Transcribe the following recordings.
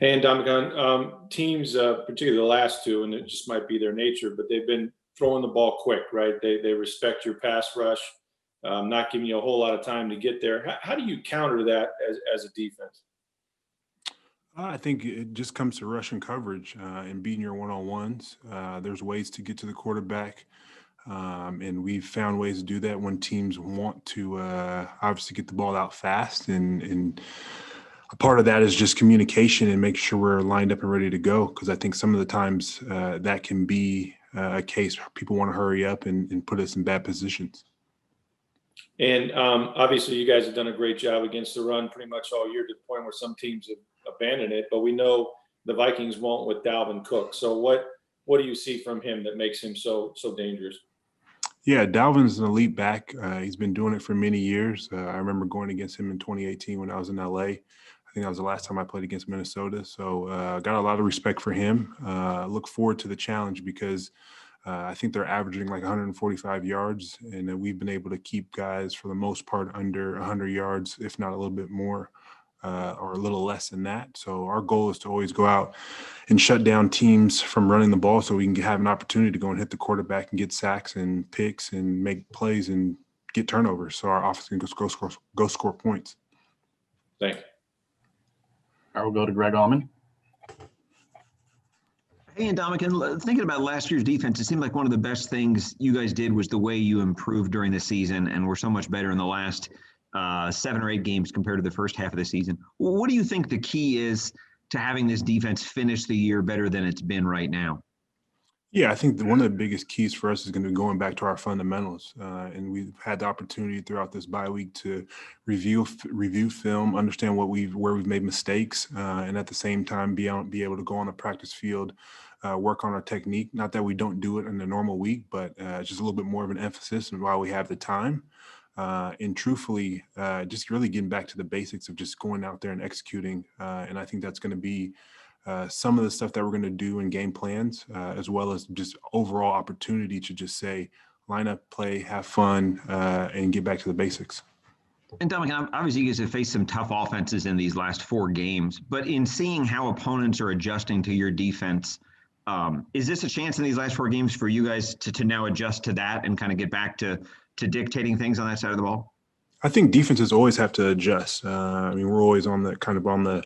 And teams, particularly the last two, and it just might be their nature, but they've been throwing the ball quick, right? They respect your pass rush, not giving you a whole lot of time to get there. How do you counter that as a defense? I think it just comes to rushing coverage and beating your one-on-ones. There's ways to get to the quarterback, and we've found ways to do that when teams want to obviously get the ball out fast. And a part of that is just communication and making sure we're lined up and ready to go. Because I think some of the times that can be a case where people want to hurry up and put us in bad positions. And obviously, you guys have done a great job against the run pretty much all year, to the point where some teams have abandoned it. But we know the Vikings won't with Dalvin Cook. So what do you see from him that makes him so dangerous? Yeah, Dalvin's an elite back. He's been doing it for many years. I remember going against him in 2018 when I was in LA. I think that was the last time I played against Minnesota. So got a lot of respect for him. Look forward to the challenge because I think they're averaging like 145 yards, and we've been able to keep guys for the most part under 100 yards, if not a little bit more. Or a little less than that. So our goal is to always go out and shut down teams from running the ball so we can have an opportunity to go and hit the quarterback and get sacks and picks and make plays and get turnovers so our offense can go score points. Thanks. I will go to Greg Allman. Hey, Ndamukong, thinking about last year's defense, it seemed like one of the best things you guys did was the way you improved during the season and were so much better in the last 7 or 8 games compared to the first half of the season. What do you think the key is to having this defense finish the year better than it's been right now? Yeah, I think one of the biggest keys for us is going to be going back to our fundamentals. And we've had the opportunity throughout this bye week to review film, understand where we've made mistakes, and at the same time be able to go on the practice field, work on our technique. Not that we don't do it in a normal week, but just a little bit more of an emphasis while we have the time. And truthfully, just really getting back to the basics of just going out there and executing. And I think that's going to be some of the stuff that we're going to do in game plans, as well as just overall opportunity to just say, line up, play, have fun, and get back to the basics. And Ndamukong, obviously you guys have faced some tough offenses in these last 4 games, but in seeing how opponents are adjusting to your defense, is this a chance in these last 4 games for you guys to now adjust to that and kind of get back to dictating things on that side of the ball? I think defenses always have to adjust. I mean, we're always on the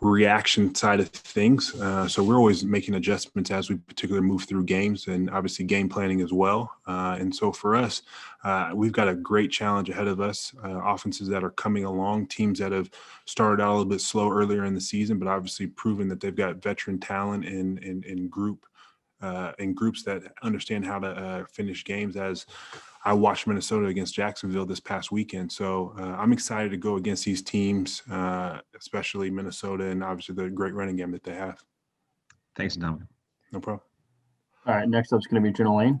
reaction side of things. So we're always making adjustments as we particularly move through games, and obviously game planning as well. And so for us, we've got a great challenge ahead of us. Offenses that are coming along, teams that have started out a little bit slow earlier in the season, but obviously proven that they've got veteran talent and groups that understand how to finish games, as I watched Minnesota against Jacksonville this past weekend. So I'm excited to go against these teams, especially Minnesota, and obviously the great running game that they have. Thanks, Ndamukong. No problem. All right, next up is going to be Jenna Lane.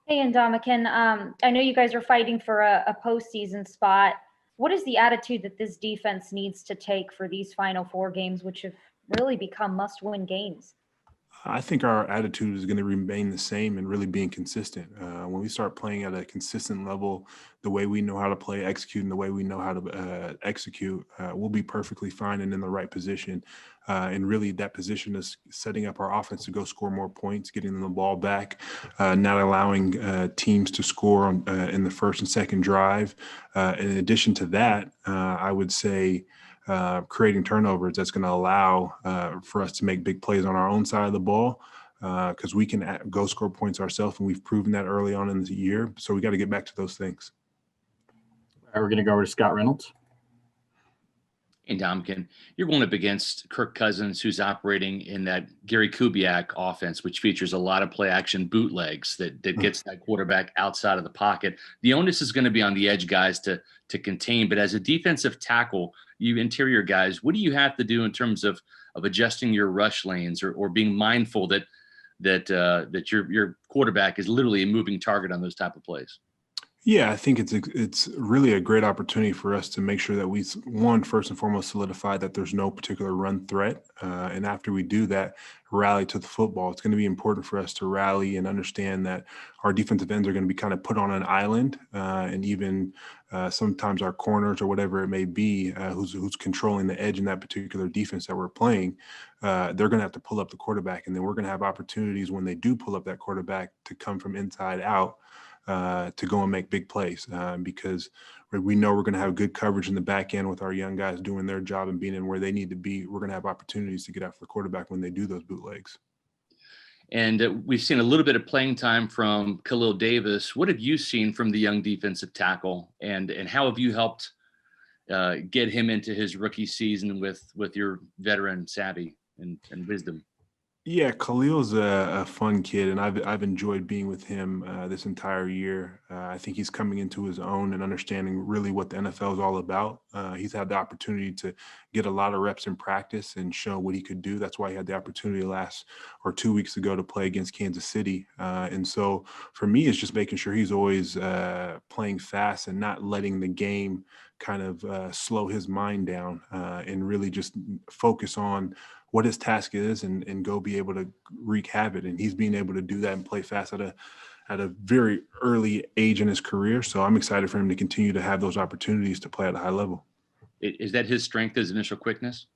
Hey, Ndamukong, I know you guys are fighting for a postseason spot. What is the attitude that this defense needs to take for these final 4 games, which have really become must-win games? I think our attitude is going to remain the same and really being consistent. When we start playing at a consistent level, the way we know how to play, executing the way we know how to execute, we'll be perfectly fine and in the right position. And really that position is setting up our offense to go score more points, getting them the ball back, not allowing teams to score in the first and second drive. In addition to that, I would say creating turnovers that's going to allow for us to make big plays on our own side of the ball, because we can go score points ourselves, and we've proven that early on in the year. So we got to get back to those things. All right, we're going to go over to Scott Reynolds. And Ndamukong, you're going up against Kirk Cousins, who's operating in that Gary Kubiak offense, which features a lot of play action bootlegs that gets that quarterback outside of the pocket. The onus is going to be on the edge guys to contain. But as a defensive tackle, you interior guys, what do you have to do in terms of adjusting your rush lanes or being mindful that your quarterback is literally a moving target on those type of plays? Yeah, I think it's really a great opportunity for us to make sure that we, one, first and foremost, solidify that there's no particular run threat. And after we do that, rally to the football. It's going to be important for us to rally and understand that our defensive ends are going to be kind of put on an island, and even sometimes our corners or whatever it may be, who's controlling the edge in that particular defense that we're playing. They're going to have to pull up the quarterback, and then we're going to have opportunities when they do pull up that quarterback to come from inside out. To go and make big plays, because we know we're going to have good coverage in the back end with our young guys doing their job and being in where they need to be. We're going to have opportunities to get after the quarterback when they do those bootlegs. And we've seen a little bit of playing time from Khalil Davis. What have you seen from the young defensive tackle, and how have you helped get him into his rookie season with your veteran savvy and wisdom? Yeah, Khalil's a fun kid, and I've enjoyed being with him this entire year. I think he's coming into his own and understanding really what the NFL is all about. He's had the opportunity to get a lot of reps in practice and show what he could do. That's why he had the opportunity 2 weeks ago to play against Kansas City. And so for me, it's just making sure he's always playing fast and not letting the game kind of slow his mind down, and really just focus on what his task is and go be able to wreak havoc. And he's being able to do that and play fast at a very early age in his career. So I'm excited for him to continue to have those opportunities to play at a high level. Is that his strength, his initial quickness?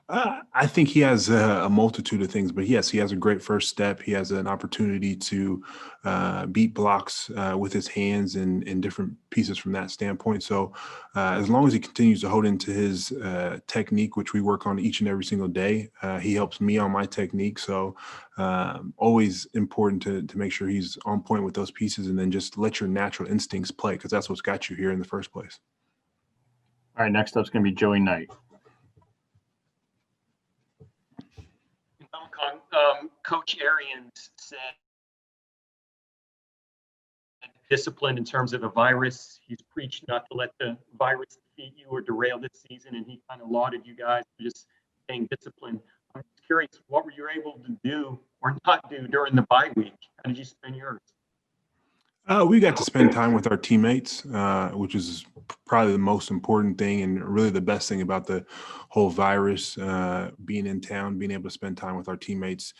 I think he has a multitude of things, but yes, he has a great first step. He has an opportunity to beat blocks with his hands and different pieces from that standpoint. So as long as he continues to hold into his technique, which we work on each and every single day, he helps me on my technique. So always important to make sure he's on point with those pieces, and then just let your natural instincts play, because that's what's got you here in the first place. All right, next up is going to be Joey Knight. Coach Arians said discipline in terms of a virus. He's preached not to let the virus defeat you or derail this season, and he kind of lauded you guys for just staying disciplined. I'm curious, what were you able to do or not do during the bye week? How did you spend yours? We got to spend time with our teammates, which is probably the most important thing and really the best thing about the whole virus, being in town, being able to spend time with our teammates.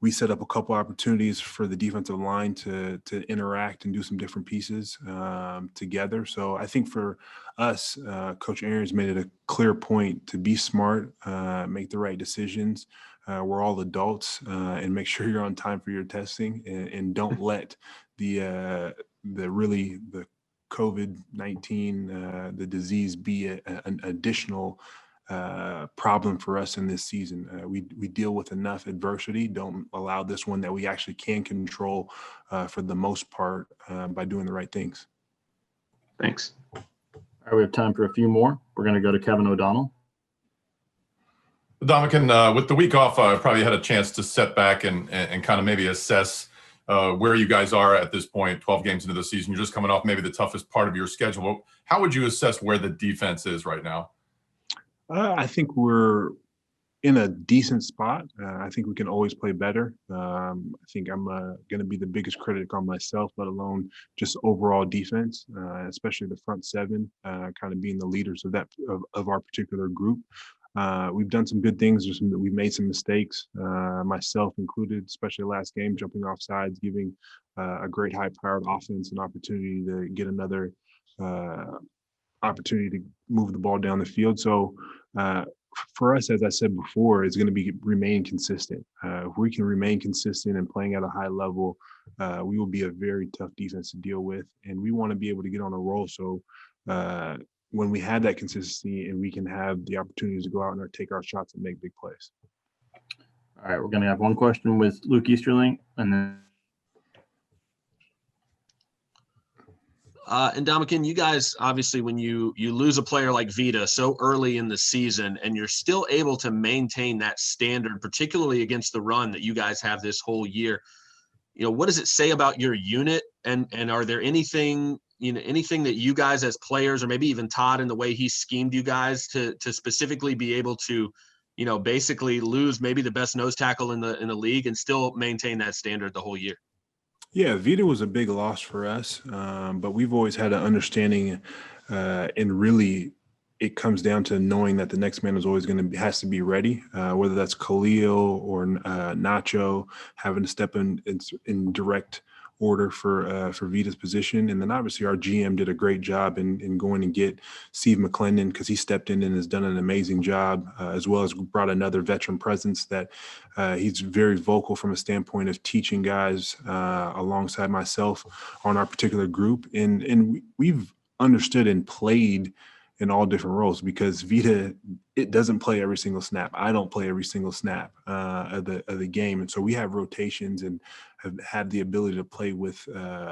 We set up a couple opportunities for the defensive line to interact and do some different pieces together. So I think for us, Coach Arians made it a clear point to be smart, make the right decisions. We're all adults, and make sure you're on time for your testing, and don't let the COVID-19, the disease be an additional problem for us in this season. We deal with enough adversity. Don't allow this one that we actually can control for the most part by doing the right things. Thanks. All right, we have time for a few more. We're going to go to Kevin O'Donnell. Ndamukong, with the week off, I probably had a chance to set back and kind of maybe assess where you guys are at this point, 12 games into the season. You're just coming off maybe the toughest part of your schedule. How would you assess where the defense is right now? I think we're in a decent spot. I think we can always play better. I think I'm going to be the biggest critic on myself, let alone just overall defense, especially the front seven, kind of being the leaders of our particular group. We've done some good things. We've made some mistakes, myself included, especially last game, jumping off sides, giving a great high-powered offense an opportunity to get another opportunity to move the ball down the field. So for us, as I said before, it's going to remain consistent. If we can remain consistent and playing at a high level, we will be a very tough defense to deal with, and we want to be able to get on a roll. So when we have that consistency and we can have the opportunities to go out and take our shots and make big plays. All right, we're going to have one question with Luke Easterling, and then Ndamukong, you guys, obviously, when you lose a player like Vita so early in the season and you're still able to maintain that standard, particularly against the run that you guys have this whole year, what does it say about your unit? And are there anything that you guys as players, or maybe even Todd in the way he schemed you guys to specifically be able to, basically lose maybe the best nose tackle in the league and still maintain that standard the whole year? Yeah, Vita was a big loss for us, but we've always had an understanding, and really, it comes down to knowing that the next man is always has to be ready, whether that's Khalil or Nacho having to step in direct order for Vita's position, and then obviously our GM did a great job in going and get Steve McClendon because he stepped in and has done an amazing job, as well as brought another veteran presence that he's very vocal from a standpoint of teaching guys alongside myself on our particular group. And we've understood and played in all different roles because Vita, it doesn't play every single snap. I don't play every single snap of the game. And so we have rotations and have had the ability to play with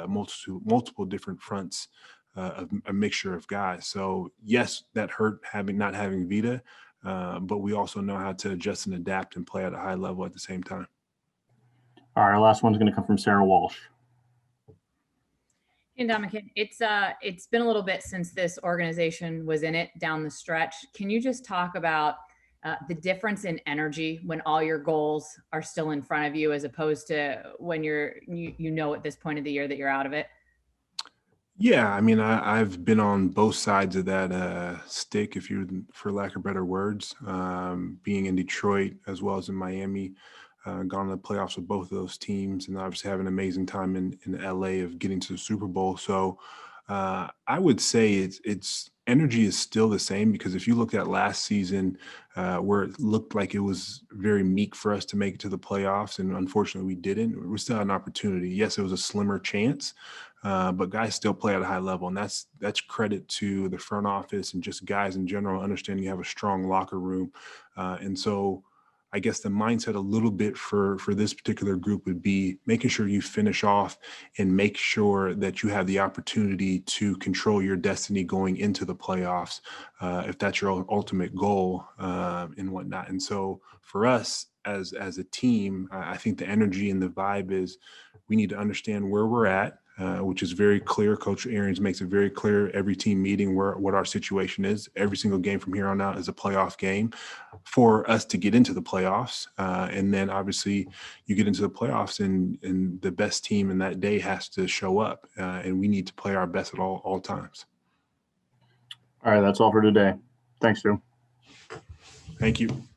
multiple different fronts of a mixture of guys. So yes, that hurt not having Vita, but we also know how to adjust and adapt and play at a high level at the same time. All right, our last one's going to come from Sarah Walsh. Hey, Ndamukong, it's been a little bit since this organization was in it down the stretch. Can you just talk about the difference in energy when all your goals are still in front of you, as opposed to when you know at this point of the year that you're out of it? Yeah, I mean, I've been on both sides of that stick, for lack of better words, being in Detroit as well as in Miami, gone to the playoffs with both of those teams, and obviously having an amazing time in LA of getting to the Super Bowl. So I would say it's energy is still the same because if you looked at last season, where it looked like it was very meek for us to make it to the playoffs, and unfortunately we didn't. We still had an opportunity. Yes, it was a slimmer chance, but guys still play at a high level, and that's credit to the front office and just guys in general understanding you have a strong locker room, and so. I guess the mindset a little bit for this particular group would be making sure you finish off and make sure that you have the opportunity to control your destiny going into the playoffs, if that's your ultimate goal, and whatnot. And so for us as a team, I think the energy and the vibe is we need to understand where we're at, which is very clear. Coach Arians makes it very clear every team meeting what our situation is. Every single game from here on out is a playoff game for us to get into the playoffs. And then obviously you get into the playoffs and the best team in that day has to show up. And we need to play our best at all times. All right, that's all for today. Thanks, Drew. Thank you.